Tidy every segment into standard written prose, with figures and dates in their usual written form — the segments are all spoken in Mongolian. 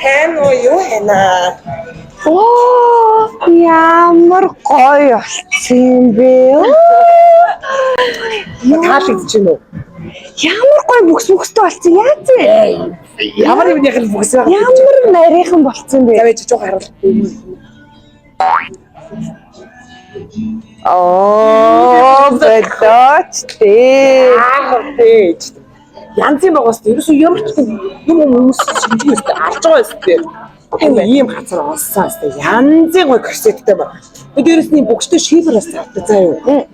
сайн уу юу хэнэ? Оо ямар гоё болсон юм бэ? Таалагдж байна уу? Ямар гоё бүкстэй болсон яаж вэ? Ямар юм яхал бүкс байгаа. Ямар нарийнхан болсон бэ? Завэж жоо харуул. Оо бэлдооч дээ. Ээж. Янз юм байгаа шүү. Ерөөсөө ямар ч юм хүмүүс шинжлэх ёстой алж байгаа шүү. Энэ ийм газар олсон шүү. Янзын гоё корсеттэй байна. Дээрээс нь бүгштэй шифр бас завтай заа юу.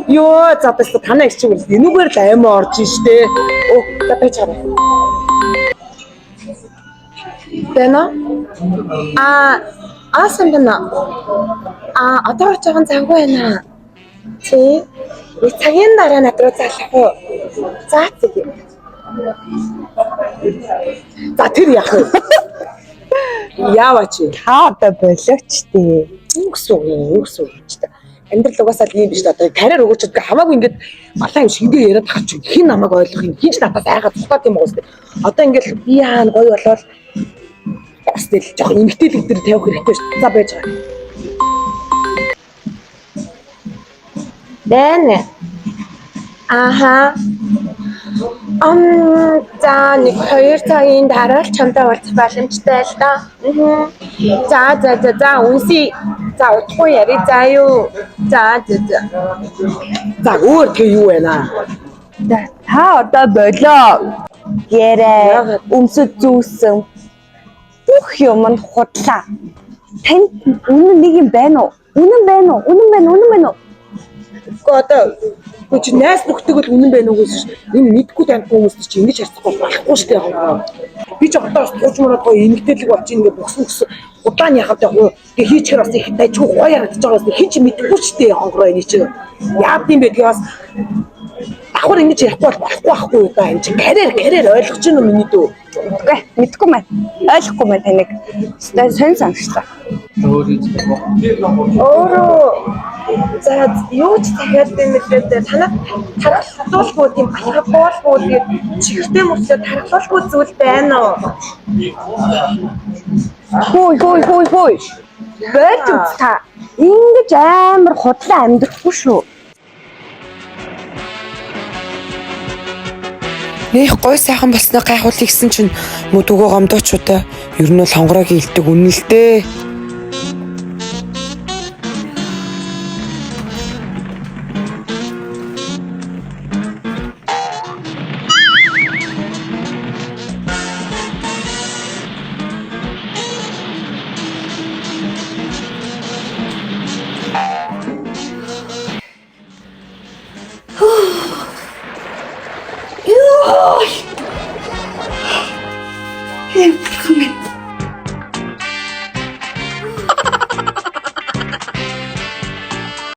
Йоо за бас танаа их чиг энүүгээр л аймаа орж штэ. Оо за байж байгаа. Бэна? Асан бэна. Одоо ч жоохон завгүй байна. Чи цагийн дараа над руу залах уу? За тийм. За тэр яах вэ? Яаваач. Та одоо болооч дээ. Юу гэсэн үг та. Амьдрал угаасаа л юм биш одоо карьер өгөөч гэдэг хамаагүй ингээд балаа юм шингээ яриад тахад чи хин намайг ойлгох юм хинч надаас айгаад цухтаад юм уу? Одоо ингээд би яана гоё болоод бас тэл жоохон эмгтээлэг дээр тавих хэрэгтэй шүү. За байж байгаа. Бэнэ. Аха. За нэг 2 цагийн дараа л чамтай уулзах боломжтой л да. За үнсий. За удахгүй яри заа юу. За. За өөр тэг юу вэ наа? Та одоо болоо. Ярэ. Өмсөд зүүсэн. Бүх юм нь худлаа. Танд үнэн нэг юм байна уу? Үнэн байна уу? Одоо чи найс нөхдөг л үнэн байна уу гэсэн чинь энэ мэдгүй тань хүмүүс чи ингэж харцахгүй болохгүй шүү дээ. Би ч одоо туучмараад гоё эмгтээлэг болж ингэ боссон удаан яхад яг тэгээ хийчихэр бас их дайчгүй гоё харагдаж байгаа бас хин ч мэдгүй шүү дээ хонгороо энэ чи яад юм бэ тэгээ бас давхар ингэж ярихгүй болохгүй байхгүй юу да энэ чи карьер ойлгож байна уу миний дүү? Үгүй мэдгүй маань. Ойлгохгүй маань таныг. Сонь санагчлаа. Өөрөө за юу ч дахиад юм хэлээ танаа тархалуулгүй тийм алхабуулгүй тэгээд чихэртэй мөрсөд тархалуулгүй зүйл байна уу? Хөөе. Бэлт үз та. Ингэж амар худлаа амьдрахгүй шүү. Нэх гой сайхан болсноо гайхуулъя гэсэн чинь мөдөгөө гомдоочудаа ер нь бол хонгороогийн илдэг үнэн л дээ.